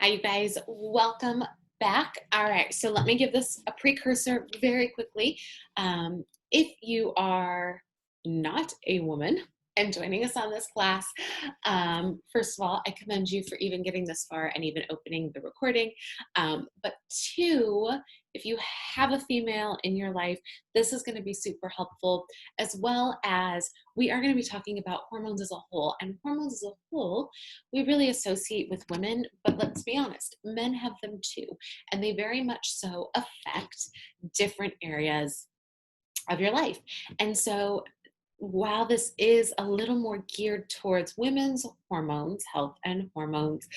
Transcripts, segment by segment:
Hi, you guys. Welcome back. All right, so let me give this a precursor very quickly. If you are not a woman and joining us on this class, first of all, I commend you for even getting this far and even opening the recording. But two, if you have a female in your life, this is going to be super helpful, as well as we are going to be talking about hormones as a whole. And hormones as a whole, we really associate with women, but let's be honest, men have them too. And they very much so affect different areas of your life. And so while this is a little more geared towards women's hormones, health and hormones,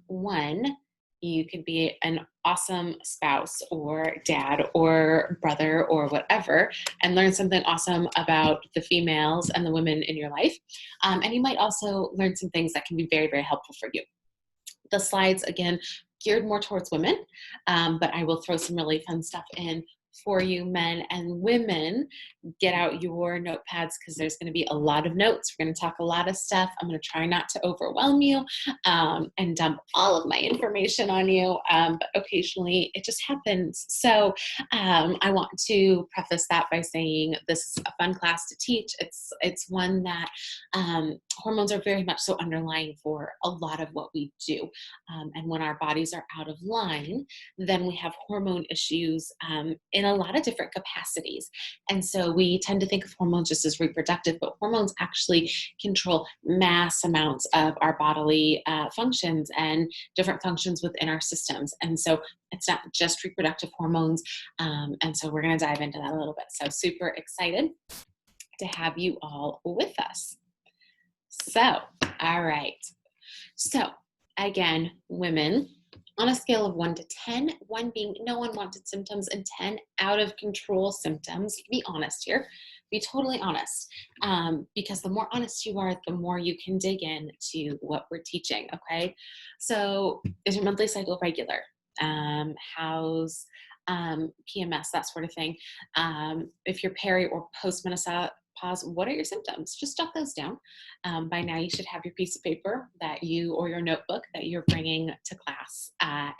one, you could be an awesome spouse or dad or brother or whatever and learn something awesome about the females and the women in your life. And you might also learn some things that can be very, very helpful for you. The slides, again, geared more towards women, but I will throw some really fun stuff in for you, men and women. Get out your notepads because there's going to be a lot of notes. We're going to talk a lot of stuff. I'm going to try not to overwhelm you and dump all of my information on you, but occasionally it just happens. So I want to preface that by saying this is a fun class to teach. It's one that hormones are very much so underlying for a lot of what we do. And when our bodies are out of line, then we have hormone issues in a lot of different capacities. And so we tend to think of hormones just as reproductive, but hormones actually control mass amounts of our bodily functions and different functions within our systems. And so it's not just reproductive hormones. And so we're going to dive into that a little bit. So super excited to have you all with us. So, all right. So again, women, on a scale of 1 to 10, 1 being no unwanted symptoms and 10 out of control symptoms. Be honest here. Be totally honest. Because the more honest you are, the more you can dig in to what we're teaching, okay? So is your monthly cycle regular? How's PMS, that sort of thing? If you're peri or postmenopausal, what are your symptoms? Just jot those down. By now, you should have your piece of paper that you or your notebook that you're bringing to class,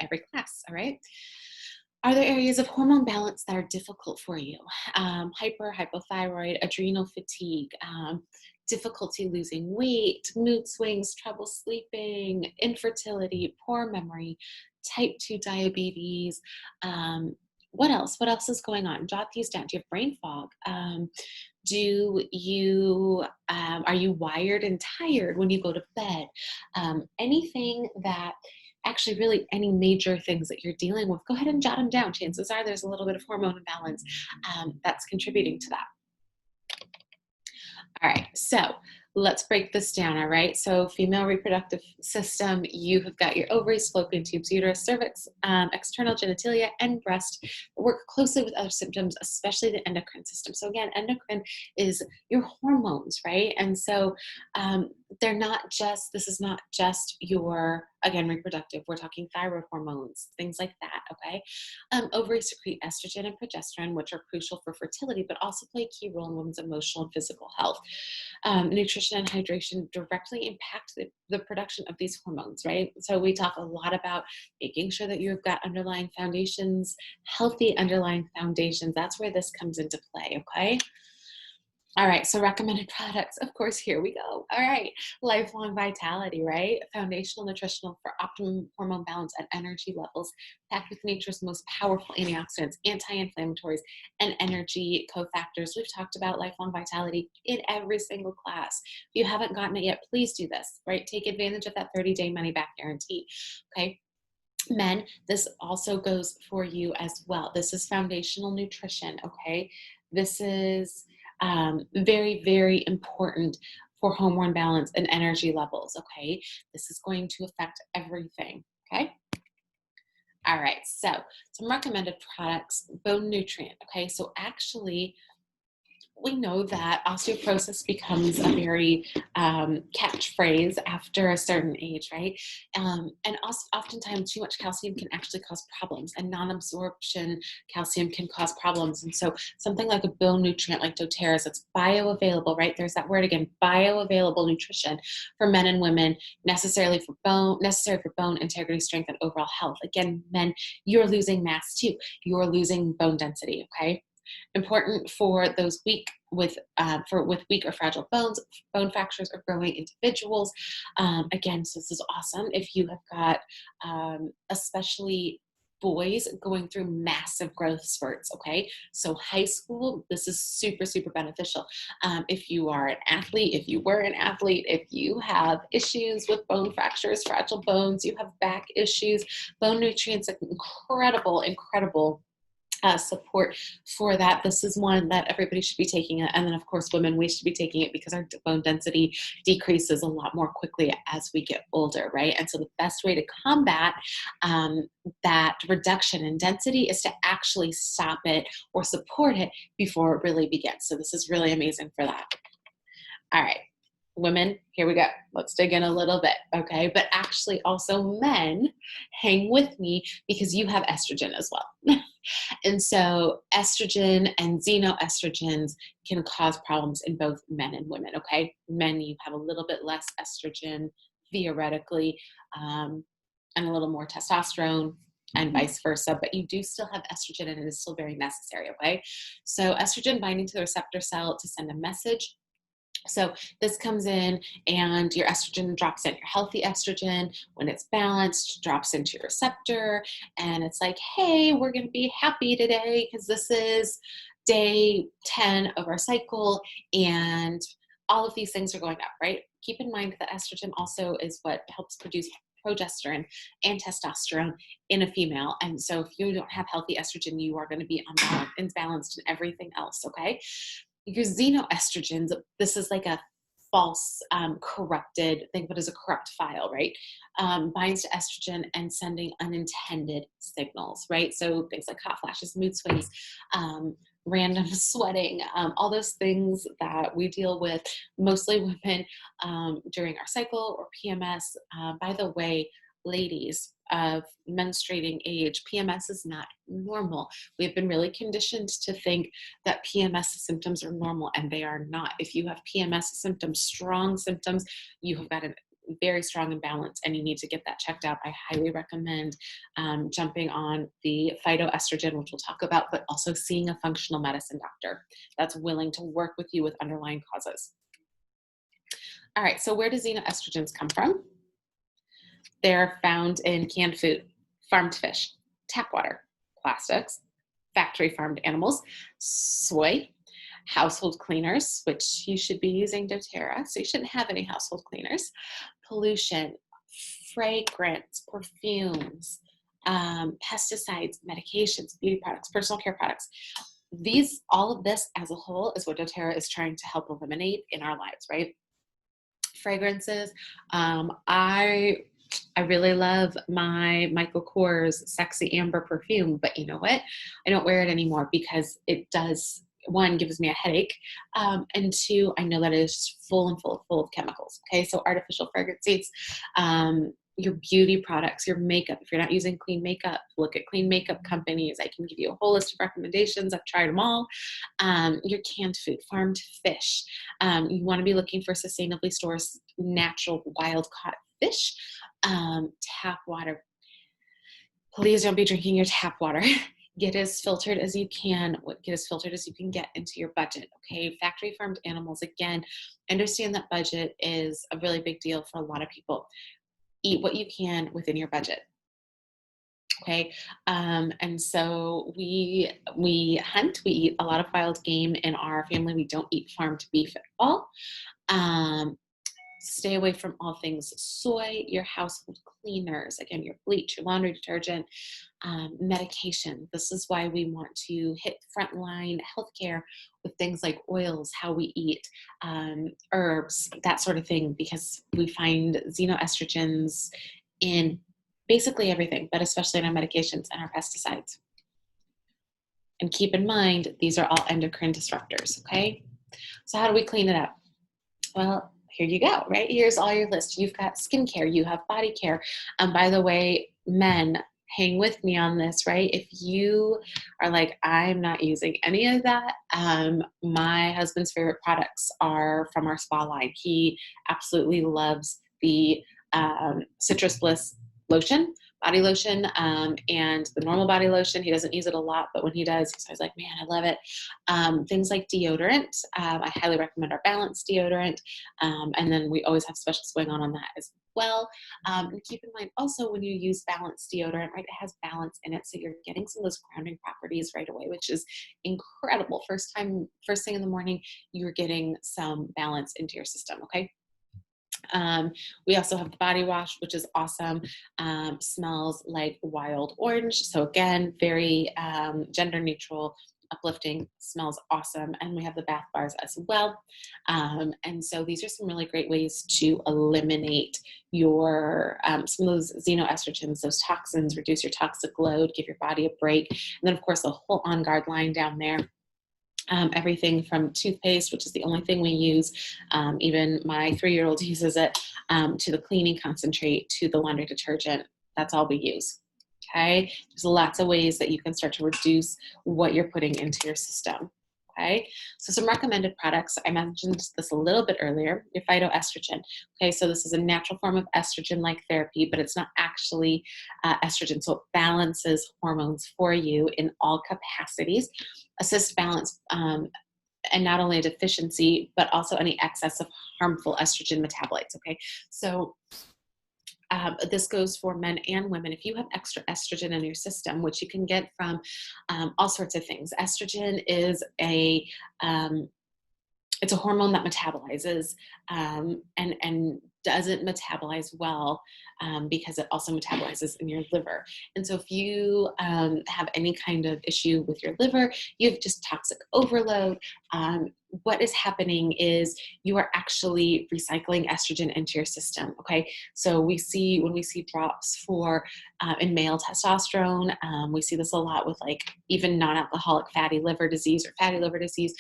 every class, all right? Are there areas of hormone balance that are difficult for you? Hypothyroid, adrenal fatigue, difficulty losing weight, mood swings, trouble sleeping, infertility, poor memory, type 2 diabetes. What else? What else is going on? Jot these down. Do you have brain fog? Do you are you wired and tired when you go to bed? Anything that actually really any major things that you're dealing with, go ahead and jot them down. Chances are there's a little bit of hormone imbalance that's contributing to that. All right, so let's break this down, all right? So female reproductive system, you have got your ovaries, fallopian tubes, uterus, cervix, external genitalia, and breast. Work closely with other systems, especially the endocrine system. So again, endocrine is your hormones, right? And so they're not just, this is not just your, again, reproductive. We're talking thyroid hormones, things like that, okay? Ovaries secrete estrogen and progesterone, which are crucial for fertility, but also play a key role in women's emotional and physical health. Nutrition and hydration directly impact the production of these hormones, right? So we talk a lot about making sure that you've got underlying foundations, healthy underlying foundations. That's where this comes into play, okay? All right, so recommended products, of course, here we go. All right, lifelong vitality, right? Foundational nutritional for optimum hormone balance and energy levels, packed with nature's most powerful antioxidants, anti-inflammatories, and energy cofactors. We've talked about lifelong vitality in every single class. If you haven't gotten it yet, please do this, right? Take advantage of that 30-day money-back guarantee, okay? Men, this also goes for you as well. This is foundational nutrition, okay? This is very, very important for hormone balance and energy levels, okay? This is going to affect everything, okay? All right, so some recommended products, bone nutrient, okay? So actually, we know that osteoporosis becomes a very catchphrase after a certain age, right? And oftentimes too much calcium can actually cause problems, and non-absorption calcium can cause problems. And so something like a bone nutrient like doTERRA, that's bioavailable, right? There's that word again, bioavailable nutrition for men and women, necessary for bone integrity, strength, and overall health. Again, men, you're losing mass too. You're losing bone density, okay? Important for those with weak or fragile bones, bone fractures, or growing individuals. Again, so this is awesome if you have got, especially boys going through massive growth spurts. Okay, so high school, this is super, super beneficial. If you are an athlete, if you were an athlete, if you have issues with bone fractures, fragile bones, you have back issues, bone nutrients, like incredible, incredible support for that. This is one that everybody should be taking it. And then, of course, women, we should be taking it because our bone density decreases a lot more quickly as we get older, right? And so the best way to combat that reduction in density is to actually stop it or support it before it really begins. So this is really amazing for that. All right. Women, here we go. Let's dig in a little bit, okay? But actually also men, hang with me because you have estrogen as well. And so estrogen and xenoestrogens can cause problems in both men and women, okay? Men, you have a little bit less estrogen theoretically, and a little more testosterone, and vice versa, but you do still have estrogen and it is still very necessary, okay? So estrogen binding to the receptor cell to send a message. So this comes in and your estrogen drops in. Your healthy estrogen, when it's balanced, drops into your receptor. And it's like, hey, we're going to be happy today because this is day 10 of our cycle. And all of these things are going up, right? Keep in mind that estrogen also is what helps produce progesterone and testosterone in a female. And so if you don't have healthy estrogen, you are going to be imbalanced in everything else, okay? Your xenoestrogens, this is like a false, corrupted, think of it as a corrupt file, right? Binds to estrogen and sending unintended signals, right? So things like hot flashes, mood swings, random sweating, all those things that we deal with, mostly women, during our cycle or PMS. By the way, ladies of menstruating age, PMS is not normal. We've been really conditioned to think that PMS symptoms are normal, and they are not. If you have PMS symptoms, strong symptoms, you have got a very strong imbalance and you need to get that checked out. I highly recommend jumping on the phytoestrogen, which we'll talk about, but also seeing a functional medicine doctor that's willing to work with you with underlying causes. All right, so where do xenoestrogens come from? They're found in canned food, farmed fish, tap water, plastics, factory farmed animals, soy, household cleaners, which you should be using doTERRA, so you shouldn't have any household cleaners, pollution, fragrance, perfumes, pesticides, medications, beauty products, personal care products. All of this as a whole is what doTERRA is trying to help eliminate in our lives, right? Fragrances. I really love my Michael Kors Sexy Amber perfume, but you know what? I don't wear it anymore because it does, one, gives me a headache, and two, I know that it is full of chemicals. Okay, so artificial fragrances, your beauty products, your makeup. If you're not using clean makeup, look at clean makeup companies. I can give you a whole list of recommendations. I've tried them all. Your canned food, farmed fish. You want to be looking for sustainably sourced, natural, wild-caught fish. Tap water. Please don't be drinking your tap water. Get as filtered as you can. Get as filtered as you can get into your budget. Okay, factory farmed animals. Again, understand that budget is a really big deal for a lot of people. Eat what you can within your budget. Okay, and so we hunt. We eat a lot of wild game in our family. We don't eat farmed beef at all. Stay away from all things soy, your household cleaners, again, your bleach, your laundry detergent, medication. This is why we want to hit frontline healthcare with things like oils, how we eat, herbs, that sort of thing, because we find xenoestrogens in basically everything, but especially in our medications and our pesticides. And keep in mind, these are all endocrine disruptors, okay? So how do we clean it up? Well, here you go, right? Here's all your list. You've got skincare, you have body care. By the way, men, hang with me on this, right? If you are like, I'm not using any of that, my husband's favorite products are from our spa line. He absolutely loves the Citrus Bliss lotion, body lotion, and the normal body lotion. He doesn't use it a lot, but when he does, he's always like, man, I love it. Things like deodorant. I highly recommend our Balance deodorant. And then we always have specials going on that as well. And keep in mind also when you use Balance deodorant, right, it has balance in it. So you're getting some of those grounding properties right away, which is incredible. First thing in the morning, you're getting some balance into your system, okay? We also have the body wash, which is awesome. Smells like wild orange. So again, very gender neutral, uplifting, smells awesome. And we have the bath bars as well. And so these are some really great ways to eliminate your some of those xenoestrogens, those toxins, reduce your toxic load, give your body a break. And then of course the whole On Guard line down there. Everything from toothpaste, which is the only thing we use, even my 3-year-old uses it, to the cleaning concentrate, to the laundry detergent. That's all we use. Okay, there's lots of ways that you can start to reduce what you're putting into your system. Okay, so some recommended products. I mentioned this a little bit earlier, your phytoestrogen. Okay, so this is a natural form of estrogen-like therapy, but it's not actually estrogen. So it balances hormones for you in all capacities, assist balance, and not only a deficiency, but also any excess of harmful estrogen metabolites. Okay, so this goes for men and women. If you have extra estrogen in your system, which you can get from all sorts of things, estrogen is it's a hormone that metabolizes and doesn't metabolize well because it also metabolizes in your liver. And so if you have any kind of issue with your liver, you have just toxic overload, what is happening is you are actually recycling estrogen into your system, okay? So when we see drops for in male testosterone, we see this a lot with like even non-alcoholic fatty liver disease or fatty liver disease.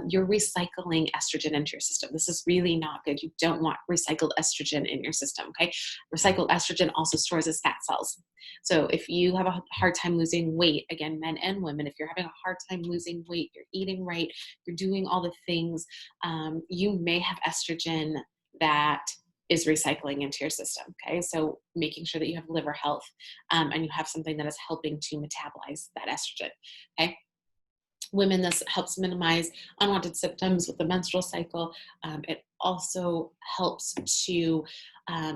You're recycling estrogen into your system. This is really not good. You don't want recycled estrogen in your system, okay? Recycled estrogen also stores as fat cells. So if you have a hard time losing weight, again, men and women, if you're having a hard time losing weight, you're eating right, you're doing all the things, you may have estrogen that is recycling into your system, okay? So making sure that you have liver health and you have something that is helping to metabolize that estrogen, okay? Women, this helps minimize unwanted symptoms with the menstrual cycle. It also helps to,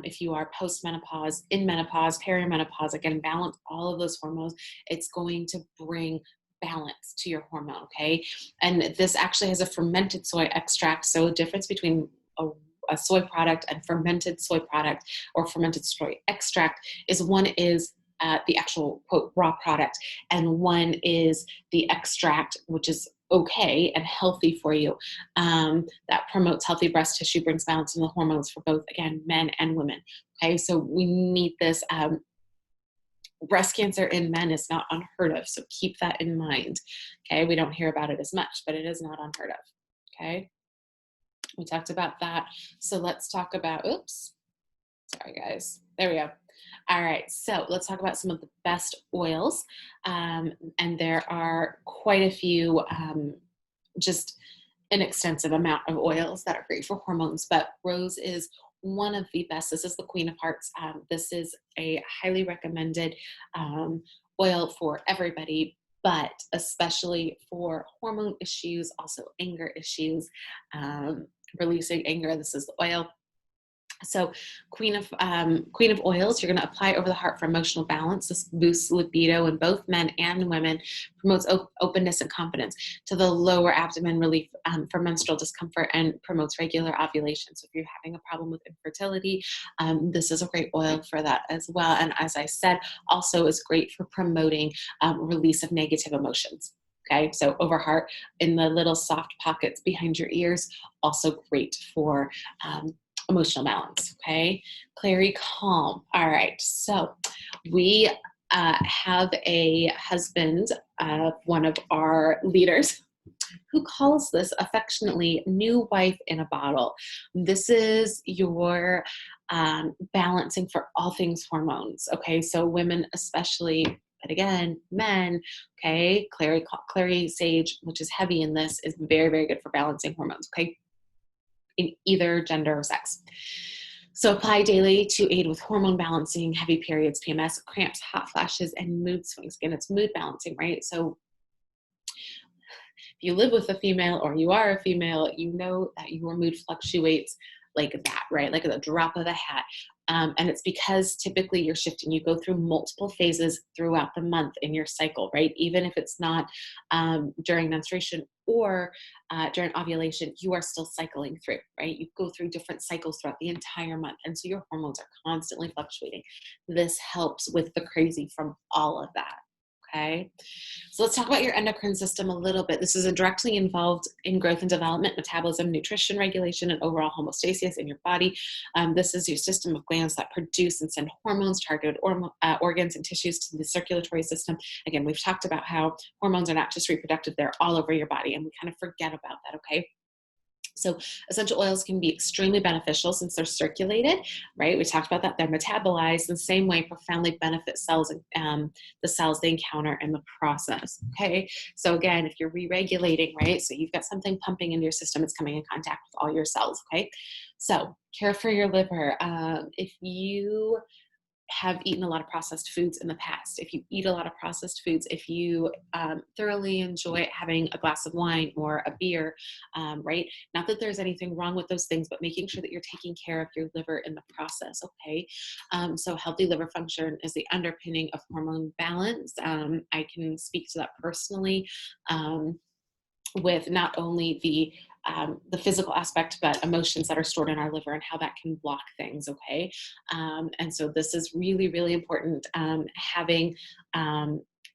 if you are post-menopause, in menopause, perimenopause, again, balance all of those hormones. It's going to bring balance to your hormone, okay? And this actually has a fermented soy extract. So a difference between a soy product and fermented soy product or fermented soy extract is one is the actual quote raw product, and one is the extract, which is okay and healthy for you. That promotes healthy breast tissue, brings balance in the hormones for both, again, men and women. Okay, so we need this. Breast cancer in men is not unheard of, so keep that in mind. Okay, we don't hear about it as much, but it is not unheard of. Okay, we talked about that. So let's talk about, oops, sorry guys, there we go. All right, so let's talk about some of the best oils. And there are quite a few, just an extensive amount of oils that are great for hormones, but rose is one of the best. This is the Queen of Hearts. This is a highly recommended oil for everybody, but especially for hormone issues, also anger issues, releasing anger. This is the oil. So Queen of Oils, you're going to apply over the heart for emotional balance. This boosts libido in both men and women, promotes openness and confidence. To the lower abdomen, relief for menstrual discomfort, and promotes regular ovulation. So if you're having a problem with infertility, this is a great oil for that as well. And as I said, also is great for promoting release of negative emotions. Okay, so over heart in the little soft pockets behind your ears, also great for emotional balance. Okay, Clary Calm. All right, so we have a husband, one of our leaders, who calls this affectionately new wife in a bottle. This is your balancing for all things hormones. Okay, so women especially, but again, men, okay, clary sage, which is heavy in this, is very, very good for balancing hormones, okay, in either gender or sex. So apply daily to aid with hormone balancing, heavy periods, PMS, cramps, hot flashes, and mood swings. Again, it's mood balancing, right? So if you live with a female or you are a female, you know that your mood fluctuates like that, right? Like at the drop of a hat. And it's because typically you're shifting. You go through multiple phases throughout the month in your cycle, right? Even if it's not during menstruation or during ovulation, you are still cycling through, right? You go through different cycles throughout the entire month. And so your hormones are constantly fluctuating. This helps with the crazy from all of that. Okay. So let's talk about your endocrine system a little bit. This is directly involved in growth and development, metabolism, nutrition regulation, and overall homeostasis in your body. This is your system of glands that produce and send hormones, targeted organs and tissues to the circulatory system. Again, we've talked about how hormones are not just reproductive, they're all over your body, and we kind of forget about that, okay? So essential oils can be extremely beneficial since they're circulated, right? We talked about that. They're metabolized in the same way, profoundly benefit cells, the cells they encounter in the process, okay? So again, if you're re-regulating, right? So you've got something pumping into your system, it's coming in contact with all your cells, okay? So care for your liver. If you have eaten a lot of processed foods in the past, if you eat a lot of processed foods, if you thoroughly enjoy having a glass of wine or a beer, right? Not that there's anything wrong with those things, but making sure that you're taking care of your liver in the process, okay? So healthy liver function is the underpinning of hormone balance. I can speak to that personally. With not only the physical aspect, but emotions that are stored in our liver and how that can block things. Okay, and so this is really, really important. Having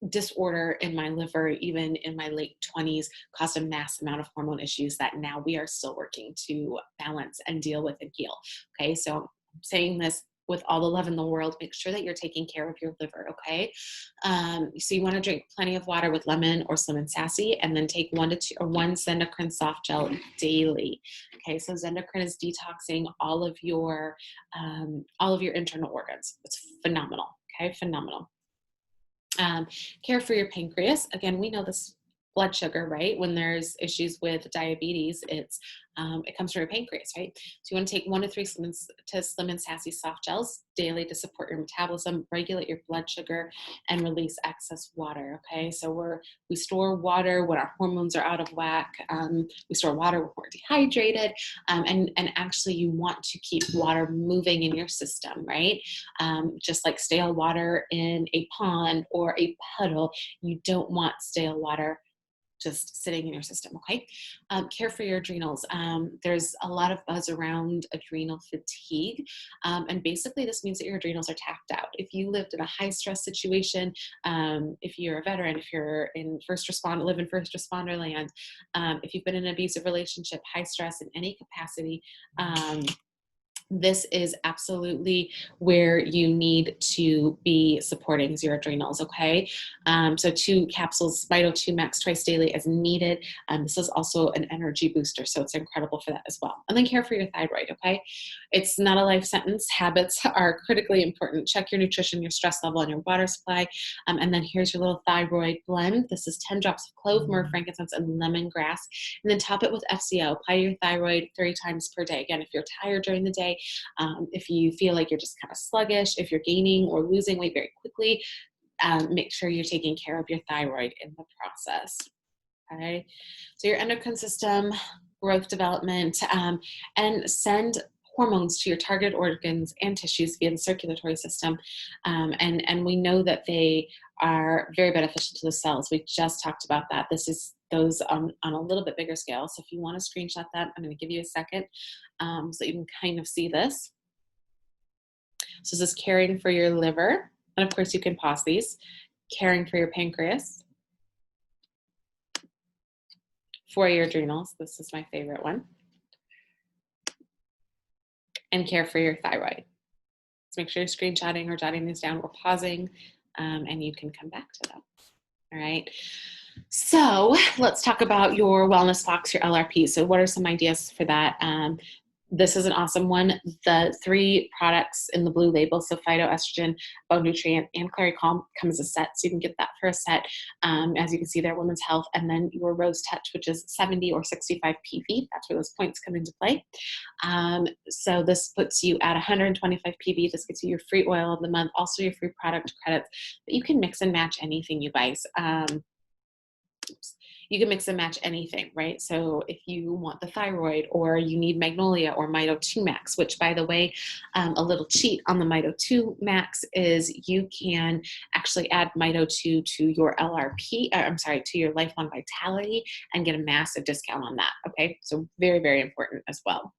disorder in my liver, even in my late 20s, caused a mass amount of hormone issues that now we are still working to balance and deal with and heal. Okay, so I'm saying this with all the love in the world. Make sure that you're taking care of your liver, okay? So you want to drink plenty of water with lemon or Slim and Sassy, and then take 1 Zendocrine soft gel daily. Okay, so Zendocrine is detoxing all of your internal organs. It's phenomenal. Okay, phenomenal. Care for your pancreas. Again, we know this blood sugar, right? When there's issues with diabetes, it comes from your pancreas, right? So you want to take 1 to 3 Slim and Sassy soft gels daily to support your metabolism, regulate your blood sugar, and release excess water. Okay, so we store water when our hormones are out of whack. We store water when we're dehydrated, and actually you want to keep water moving in your system, right? Just like stale water in a pond or a puddle, you don't want stale water just sitting in your system, okay? Care for your adrenals. There's a lot of buzz around adrenal fatigue. And basically this means that your adrenals are tapped out. If you lived in a high stress situation, if you're a veteran, if you're live in first responder land, if you've been in an abusive relationship, high stress in any capacity, this is absolutely where you need to be supporting your adrenals, okay? So 2 capsules, Vito 2 Max twice daily as needed. This is also an energy booster, so it's incredible for that as well. And then care for your thyroid, okay? It's not a life sentence. Habits are critically important. Check your nutrition, your stress level, and your water supply. And then here's your little thyroid blend. This is 10 drops of clove, myrrh, frankincense, and lemongrass. And then top it with FCO. Apply your thyroid 3 times per day. Again, if you're tired during the day, if you feel like you're just kind of sluggish, if you're gaining or losing weight very quickly, make sure you're taking care of your thyroid in the process. Okay, so your endocrine system, growth development, and send hormones to your target organs and tissues via the circulatory system. And we know that they are very beneficial to the cells. We just talked about that. This is those on a little bit bigger scale. So if you want to screenshot that, I'm going to give you a second so you can kind of see this. So this is caring for your liver. And of course you can pause these. Caring for your pancreas. For your adrenals. This is my favorite one. And care for your thyroid. So make sure you're screenshotting or jotting these down or pausing, and you can come back to them. All right. So let's talk about your wellness box, your LRP. So what are some ideas for that? This is an awesome one. The 3 products in the blue label, so phytoestrogen, bone nutrient, and Clary Calm, come as a set. So you can get that for a set. As you can see there, women's health, and then your Rose Touch, which is 70 or 65 PV. That's where those points come into play. So this puts you at 125 PV. This gets you your free oil of the month, also your free product credits. But you can mix and match anything, you guys. You can mix and match anything, right? So if you want the thyroid, or you need Magnolia or Mito 2 Max, which, by the way, a little cheat on the Mito 2 Max is you can actually add Mito 2 to your LRP, to your Lifelong Vitality, and get a massive discount on that. Okay, so very, very important as well.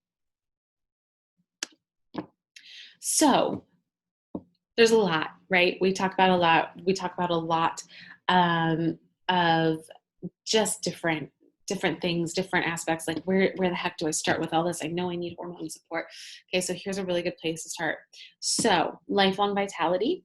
So there's a lot, right? We talk about a lot. We talk about a lot of just different things, different aspects. Like where the heck do I start with all this? I know I need hormone support. Okay, so here's a really good place to start. So Lifelong Vitality,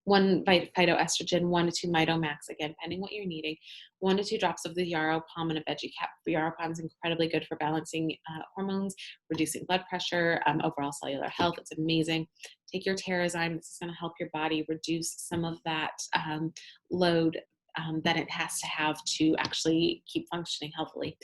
1 phytoestrogen, 1 to 2 Mitomax, again, depending what you're needing, 1 to 2 drops of the Yarrow Palm and a veggie cap. The Yarrow Palm is incredibly good for balancing hormones, reducing blood pressure, overall cellular health. It's amazing. Take your Terrazyme. This is going to help your body reduce some of that load that it has to have to actually keep functioning healthily.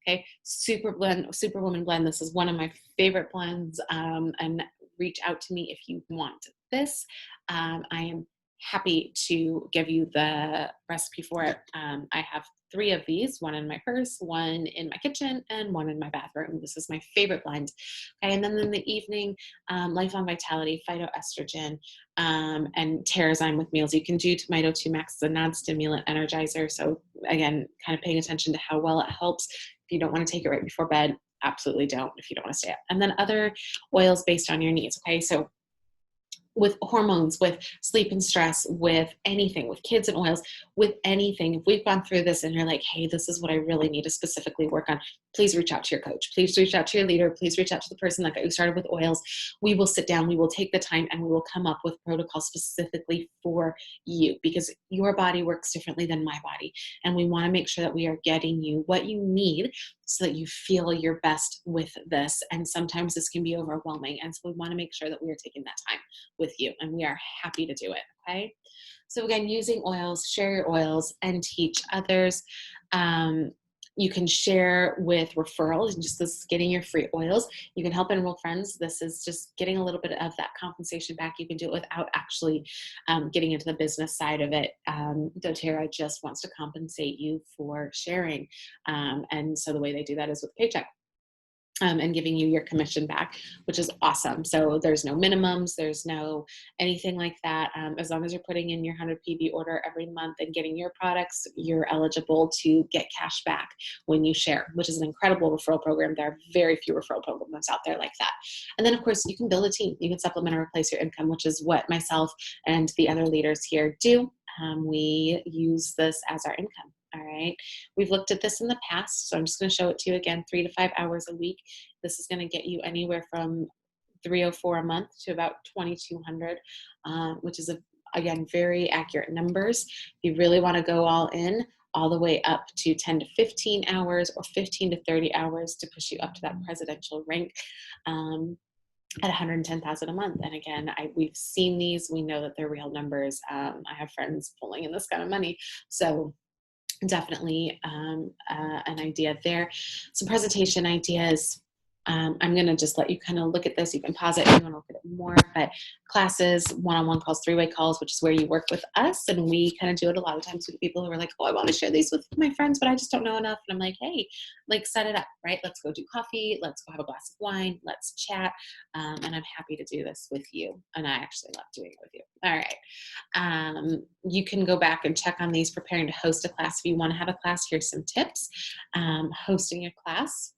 Okay, Superwoman blend. This is one of my favorite blends, and reach out to me if you want this. I am happy to give you the recipe for it. I have 3 of these, 1 in my purse, 1 in my kitchen, and 1 in my bathroom. This is my favorite blend. Okay, and then in the evening, Lifelong Vitality, phytoestrogen, and Terrazyme with meals. You can do Mito 2 Max as a non-stimulant energizer. So again, kind of paying attention to how well it helps. If you don't want to take it right before bed, absolutely don't if you don't want to stay up. And then other oils based on your needs. Okay, so with hormones, with sleep and stress, with anything, with kids and oils, with anything, if we've gone through this and you're like, hey, this is what I really need to specifically work on, please reach out to your coach. Please reach out to your leader. Please reach out to the person that got you started with oils. We will sit down, we will take the time, and we will come up with protocols specifically for you, because your body works differently than my body. And we want to make sure that we are getting you what you need so that you feel your best with this. And sometimes this can be overwhelming. And so we want to make sure that we are taking that time with you, and we are happy to do it. Okay, so again, using oils, share your oils and teach others. You can share with referrals, and just this getting your free oils. You can help enroll friends. This is just getting a little bit of that compensation back. You can do it without actually getting into the business side of it. doTERRA just wants to compensate you for sharing, and so the way they do that is with paycheck. And giving you your commission back, which is awesome. So there's no minimums, there's no anything like that. As long as you're putting in your 100 PV order every month and getting your products, you're eligible to get cash back when you share, which is an incredible referral program. There are very few referral programs out there like that. And then, of course, you can build a team. You can supplement or replace your income, which is what myself and the other leaders here do. We use this as our income. All right. We've looked at this in the past, so I'm just going to show it to you again, 3 to 5 hours a week. This is going to get you anywhere from 304 a month to about 2,200, which is, again, very accurate numbers. If you really want to go all in, all the way up to 10 to 15 hours or 15 to 30 hours to push you up to that presidential rank. At 110,000 a month. And again, we've seen these, we know that they're real numbers. I have friends pulling in this kind of money. So definitely an idea there. Some presentation ideas. I'm going to just let you kind of look at this. You can pause it if you want to look at it more. But classes, one-on-one calls, 3-way calls, which is where you work with us. And we kind of do it a lot of times with people who are like, oh, I want to share these with my friends, but I just don't know enough. And I'm like, hey, like set it up, right? Let's go do coffee. Let's go have a glass of wine. Let's chat. And I'm happy to do this with you. And I actually love doing it with you. All right. You can go back and check on these, preparing to host a class. If you want to have a class, here's some tips. Hosting a class.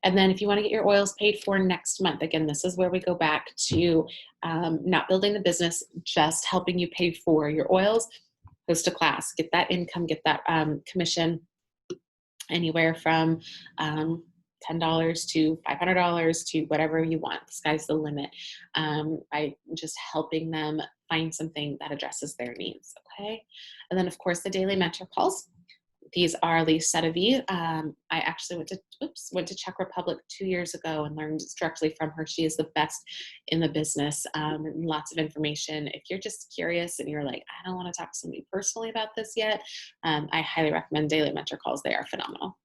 And then if you want to get your oils paid for next month, again, this is where we go back to not building the business, just helping you pay for your oils. Host a class, get that income, get that commission, anywhere from $10 to $500 to whatever you want. The sky's the limit, by just helping them find something that addresses their needs. Okay. And then, of course, the daily mentor calls. These are Lee I actually went to Czech Republic 2 years ago and learned directly from her. She is the best in the business, and lots of information. If you're just curious and you're like, I don't want to talk to somebody personally about this yet, I highly recommend Daily Mentor Calls. They are phenomenal.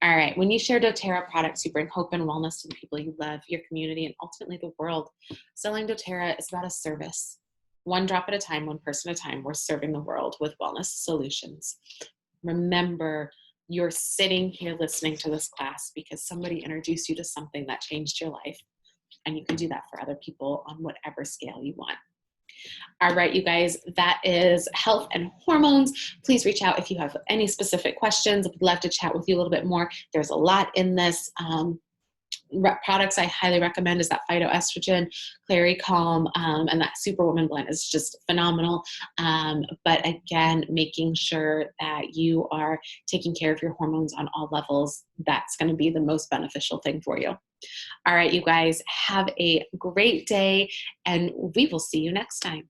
All right. When you share doTERRA products, you bring hope and wellness to the people you love, your community, and ultimately the world. Selling doTERRA is about a service. One drop at a time, one person at a time, we're serving the world with wellness solutions. Remember, you're sitting here listening to this class because somebody introduced you to something that changed your life. And you can do that for other people on whatever scale you want. All right, you guys, that is health and hormones. Please reach out if you have any specific questions. I'd love to chat with you a little bit more. There's a lot in this. Products I highly recommend is that phytoestrogen, Clary Calm, and that Superwoman blend is just phenomenal. But again, making sure that you are taking care of your hormones on all levels, that's going to be the most beneficial thing for you. All right, you guys, have a great day, and we will see you next time.